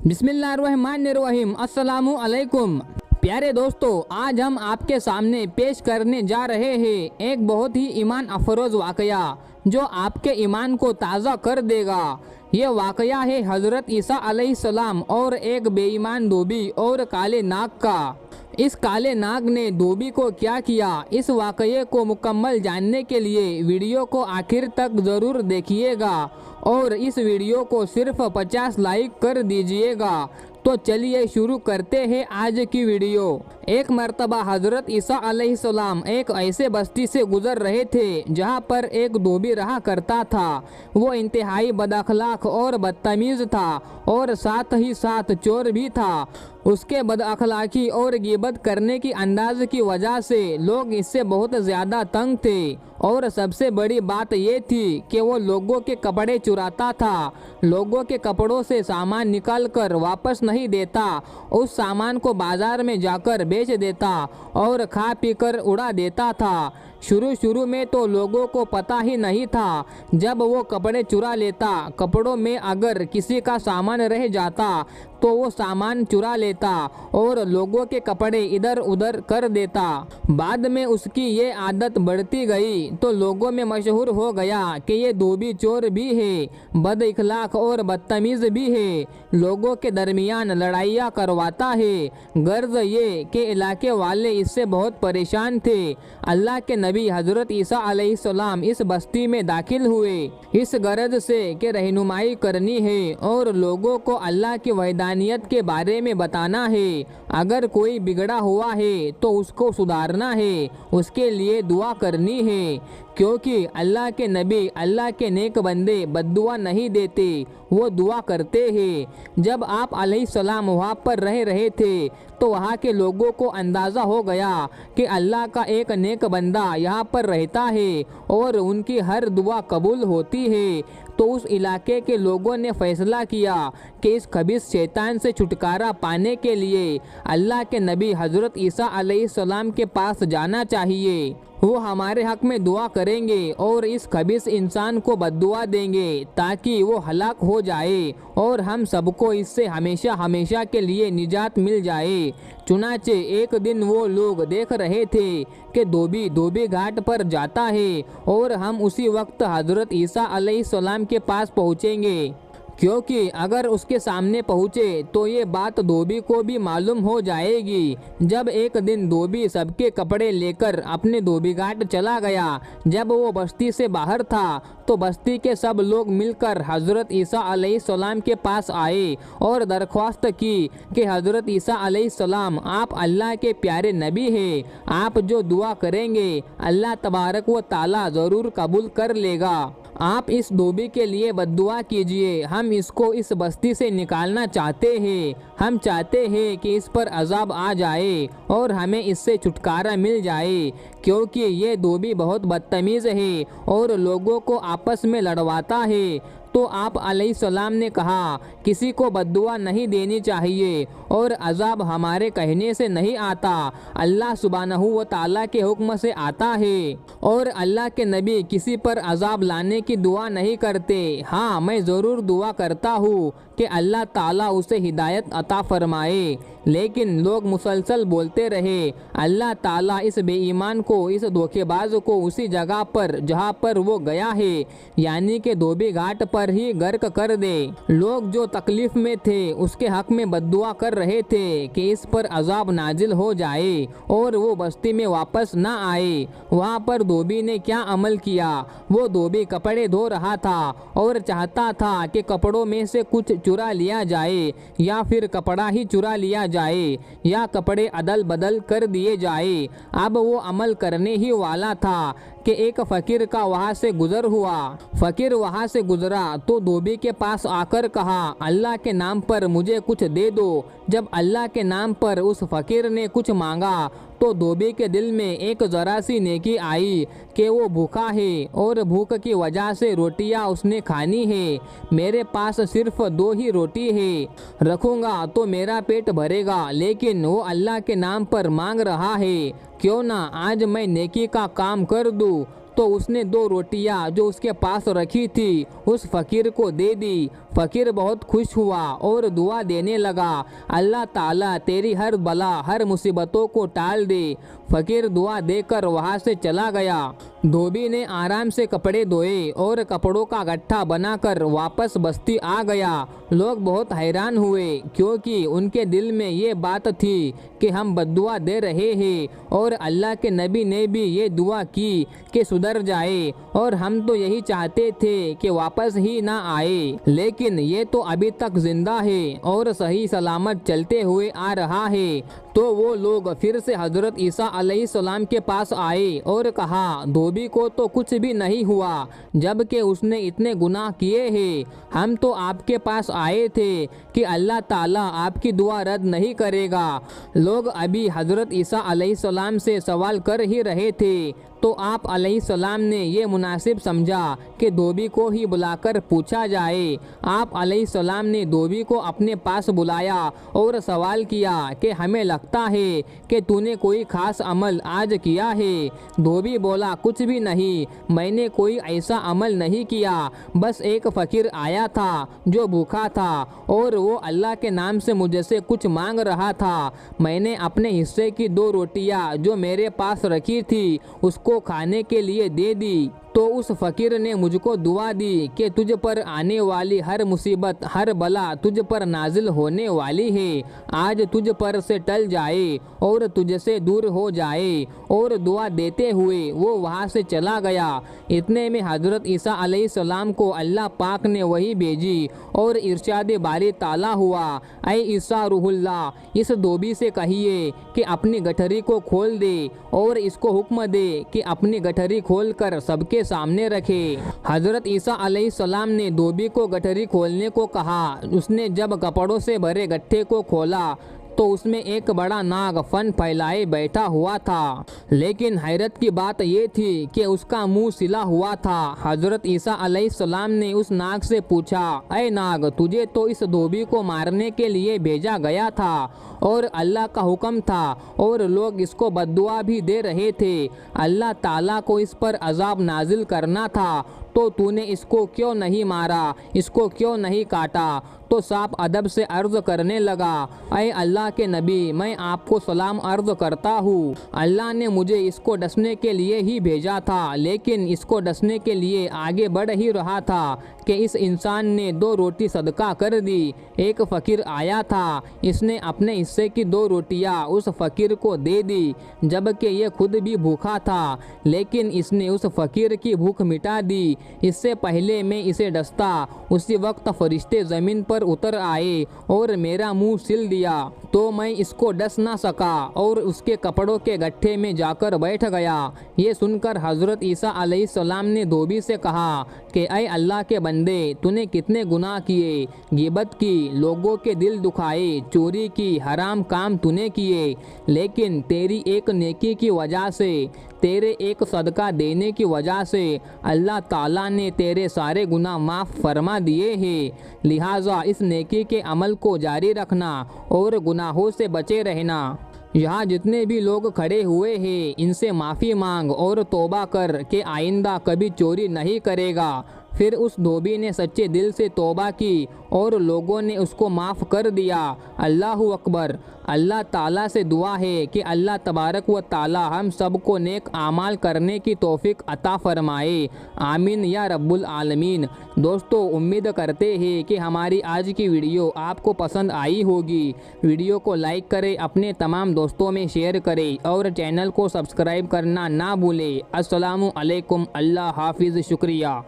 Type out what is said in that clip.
बिस्मिल्लाहिर्रहमानिर्रहीम। अस्सलामु अलैकुम। प्यारे दोस्तों, आज हम आपके सामने पेश करने जा रहे हैं एक बहुत ही ईमान अफरोज़ वाक़या जो आपके ईमान को ताज़ा कर देगा। ये वाक़या है हज़रत ईसा अलैहिस्सलाम और एक बेईमान धोबी और काले नाग का। इस काले नाग ने धोबी को क्या किया, इस वाक़ये को मुकम्मल जानने के लिए वीडियो को आखिर तक ज़रूर देखिएगा और इस वीडियो को सिर्फ 50 लाइक कर दीजिएगा। तो चलिए शुरू करते हैं आज की वीडियो। एक मर्तबा हज़रत ईसा अलैहिस्सलाम एक ऐसे बस्ती से गुजर रहे थे जहां पर एक धोबी रहा करता था। वो इंतहाई बदअखलाक और बदतमीज़ था और साथ ही साथ चोर भी था। उसके बदअखलाकी और गिबत करने की अंदाज की वजह से लोग इससे बहुत ज़्यादा तंग थे और सबसे बड़ी बात ये थी कि वो लोगों के कपड़े चुराता था, लोगों के कपड़ों से सामान निकाल कर वापस नहीं देता, उस सामान को बाज़ार में जाकर बेच देता और खा पी कर उड़ा देता था। शुरू में तो लोगों को पता ही नहीं था। जब वो कपड़े चुरा लेता, कपड़ों में अगर किसी का सामान रह जाता तो वो सामान चुरा लेता और लोगों के कपड़े इधर उधर कर देता। बाद में उसकी ये आदत बढ़ती गई तो लोगों में मशहूर हो गया कि ये धोबी चोर भी है, बद इखलाक और बदतमीज़ भी है, लोगों के दरमियान लड़ाइयाँ करवाता है। गर्ज ये कि इलाके वाले इससे बहुत परेशान थे। अल्लाह के नबी हज़रत ईसा अलैहिस्सलाम इस बस्ती में दाखिल हुए इस गरज से कि रहनुमाई करनी है और लोगों को अल्लाह की वहदानियत के बारे में बताना है। अगर कोई बिगड़ा हुआ है तो उसको सुधारना है, उसके लिए दुआ करनी है, क्योंकि अल्लाह के नबी अल्लाह के नेक बंदे बद्दुआ नहीं देते, वो दुआ करते हैं। जब आप अलैहिस्सलाम वहाँ पर रह रहे थे तो वहाँ के लोगों को अंदाज़ा हो गया कि अल्लाह का एक नेक बंदा यहाँ पर रहता है और उनकी हर दुआ कबूल होती है। तो उस इलाके के लोगों ने फैसला किया कि इस खबीस शैतान से छुटकारा पाने के लिए अल्लाह के नबी हज़रत ईसा अलैहिस्सलाम के पास जाना चाहिए। वो हमारे हक में दुआ करेंगे और इस खबीस इंसान को बद्दुआ देंगे ताकि वो हलाक हो जाए और हम सबको इससे हमेशा हमेशा के लिए निजात मिल जाए। चुनाचे एक दिन वो लोग देख रहे थे कि धोबी घाट पर जाता है और हम उसी वक्त हज़रत ईसा अलैहिस्सलाम के पास पहुँचेंगे, क्योंकि अगर उसके सामने पहुँचे तो ये बात धोबी को भी मालूम हो जाएगी। जब एक दिन धोबी सबके कपड़े लेकर अपने धोबी घाट चला गया, जब वो बस्ती से बाहर था तो बस्ती के सब लोग मिलकर हज़रत ईसा अलैहिस्सलाम के पास आए और दरख्वास्त की कि हज़रत ईसा अलैहिस्सलाम आप अल्लाह के प्यारे नबी हैं, आप जो दुआ करेंगे अल्लाह तबारक व ताला ज़रूर कबूल कर लेगा। आप इस धोबी के लिए बद्दुआ कीजिए, हम इसको इस बस्ती से निकालना चाहते हैं। हम चाहते हैं कि इस पर अजाब आ जाए और हमें इससे छुटकारा मिल जाए, क्योंकि ये धोबी बहुत बदतमीज़ है और लोगों को आपस में लड़वाता है। तो आप अलैहिस्सलाम ने कहा किसी को बद्दुआ नहीं देनी चाहिए और अजाब हमारे कहने से नहीं आता, अल्लाह सुब्हानहू व ताला के हुक्म से आता है और अल्लाह के नबी किसी पर अजाब लाने की दुआ नहीं करते। हाँ, मैं ज़रूर दुआ करता हूँ कि अल्लाह ताला उसे हिदायत अता फरमाए। लेकिन लोग मुसलसल बोलते रहे, अल्लाह ताला इस बेईमान को, इस धोखेबाज को उसी जगह पर जहाँ पर वो गया है यानी कि धोबी घाट पर ही गर्क कर दे। लोग जो तकलीफ में थे उसके हक में बद्दुआ कर रहे थे कि इस पर अजाब नाजिल हो जाए और वो बस्ती में वापस ना आए। वहाँ पर धोबी ने क्या अमल किया, वो धोबी कपड़े धो रहा था और चाहता था कि कपड़ों में से कुछ चुरा लिया जाए या फिर कपड़ा ही चुरा लिया जाए या कपड़े अदल बदल कर दिए जाए। अब वो अमल करने ही वाला था कि एक फ़कीर का वहाँ से गुज़र हुआ। फ़कीर वहाँ से गुज़रा तो धोबी के पास आकर कहा, अल्लाह के नाम पर मुझे कुछ दे दो। जब अल्लाह के नाम पर उस फ़कीर ने कुछ मांगा तो धोबी के दिल में एक ज़रा सी नेकी आई कि वो भूखा है और भूख की वजह से रोटियां उसने खानी है। मेरे पास सिर्फ 2 ही रोटी है, रखूँगा तो मेरा पेट भरेगा, लेकिन वो अल्लाह के नाम पर मांग रहा है, क्यों ना आज मैं नेकी का काम कर दूँ। तो उसने 2 रोटियां जो उसके पास रखी थी उस फकीर को दे दी। फकीर बहुत खुश हुआ और दुआ देने लगा, अल्लाह ताला तेरी हर बला हर मुसीबतों को टाल दे। फकीर दुआ देकर वहाँ से चला गया। धोबी ने आराम से कपड़े धोए और कपड़ों का गट्ठा बनाकर वापस बस्ती आ गया। लोग बहुत हैरान हुए क्योंकि उनके दिल में ये बात थी कि हम बद्दुआ दे रहे हैं और अल्लाह के नबी ने भी ये दुआ की कि सुधर जाए और हम तो यही चाहते थे कि वापस ही ना आए, लेकिन ये तो अभी तक जिंदा है और सही सलामत चलते हुए आ रहा है। तो वो लोग फिर से हजरत ईसा अलैहिस्सलाम के पास आए और कहा, धोबी को तो कुछ भी नहीं हुआ जबकि उसने इतने गुनाह किए हैं। हम तो आपके पास आए थे कि अल्लाह ताला आपकी दुआ रद्द नहीं करेगा। लोग अभी हजरत ईसा अलैहिस्सलाम से सवाल कर ही रहे थे तो आप अलैहिस्सलाम ने ये मुनासिब समझा कि धोबी को ही बुलाकर पूछा जाए। आप अलैहिस्सलाम ने धोबी को अपने पास बुलाया और सवाल किया कि हमें लगता है कि तूने कोई खास अमल आज किया है। धोबी बोला, कुछ भी नहीं, मैंने कोई ऐसा अमल नहीं किया, बस एक फ़कीर आया था जो भूखा था और वो अल्लाह के नाम से मुझसे कुछ मांग रहा था। मैंने अपने हिस्से की 2 रोटियां जो मेरे पास रखी थी उसको खाने के लिए दे दी। तो उस फकीर ने मुझको दुआ दी कि तुझ पर आने वाली हर मुसीबत हर बला तुझ पर नाजिल होने वाली है, आज तुझ पर से टल जाए और तुझसे दूर हो जाए। और दुआ देते हुए वो वहाँ से चला गया। इतने में हजरत ईसा अलैहिस्सलाम को अल्लाह पाक ने वही भेजी और इरशाद बारी ताला हुआ, ऐ ईसा रूहुल्लाह, इस धोबी से कहिए कि अपनी गठरी को खोल दे और इसको हुक्म दे कि अपनी गठरी खोलकर सबके सामने रखे। हजरत ईसा अलैहिस्सलाम ने धोबी को गठरी खोलने को कहा। उसने जब कपड़ों से भरे गट्ठे को खोला तो उसमें एक बड़ा नाग फन फैलाए बैठा हुआ था, लेकिन हैरत की बात ये थी कि उसका मुंह सिला हुआ था। हजरत ईसा अलैहिस्सलाम ने उस नाग से पूछा, ऐ नाग, तुझे तो इस धोबी को मारने के लिए भेजा गया था और अल्लाह का हुक्म था और लोग इसको बद्दुआ भी दे रहे थे, अल्लाह ताला को इस पर अजाब नाजिल करना था, तो तूने इसको क्यों नहीं मारा, इसको क्यों नहीं काटा? तो सांप अदब से अर्ज करने लगा, ऐ अल्लाह के नबी, मैं आपको सलाम अर्ज करता हूँ। अल्लाह ने मुझे इसको डसने के लिए ही भेजा था, लेकिन इसको डसने के लिए आगे बढ़ ही रहा था कि इस इंसान ने 2 रोटी सदका कर दी। एक फ़कीर आया था, इसने अपने हिस्से की 2 रोटियां उस फ़कीर को दे दी जबकि ये खुद भी भूखा था, लेकिन इसने उस फ़कीर की भूख मिटा दी। इससे पहले मैं इसे डसता उसी वक्त फरिश्ते ज़मीन पर उतर आए और मेरा मुंह सिल दिया, तो मैं इसको डस ना सका और उसके कपड़ों के गट्ठे में जाकर बैठ गया। ये सुनकर हजरत ईसा अलैहिस्सलाम ने धोबी से कहा कि ऐ अल्लाह के बंदे, तूने कितने गुनाह किए, गिबत की, लोगों के दिल दुखाए, चोरी की, हराम काम तूने किए, लेकिन तेरी एक नेकी की वजह से, तेरे एक सदका देने की वजह से अल्लाह ताला ने तेरे सारे गुनाह माफ़ फरमा दिए हैं। लिहाजा इस नेकी के अमल को जारी रखना और गुनाहों से बचे रहना। यहाँ जितने भी लोग खड़े हुए हैं इनसे माफ़ी मांग और तौबा कर के आइंदा कभी चोरी नहीं करेगा। फिर उस धोबी ने सच्चे दिल से तौबा की और लोगों ने उसको माफ़ कर दिया। अल्लाहु अकबर। अल्लाह ताला से दुआ है कि अल्लाह तबारक व ताला हम सबको नेक आमाल करने की तौफीक अता फरमाए। आमीन या रब्बुल आलमीन। दोस्तों, उम्मीद करते हैं कि हमारी आज की वीडियो आपको पसंद आई होगी। वीडियो को लाइक करें, अपने तमाम दोस्तों में शेयर करें और चैनल को सब्सक्राइब करना ना भूलें। अस्सलामु अलैकुम। अल्लाह हाफिज़। शुक्रिया।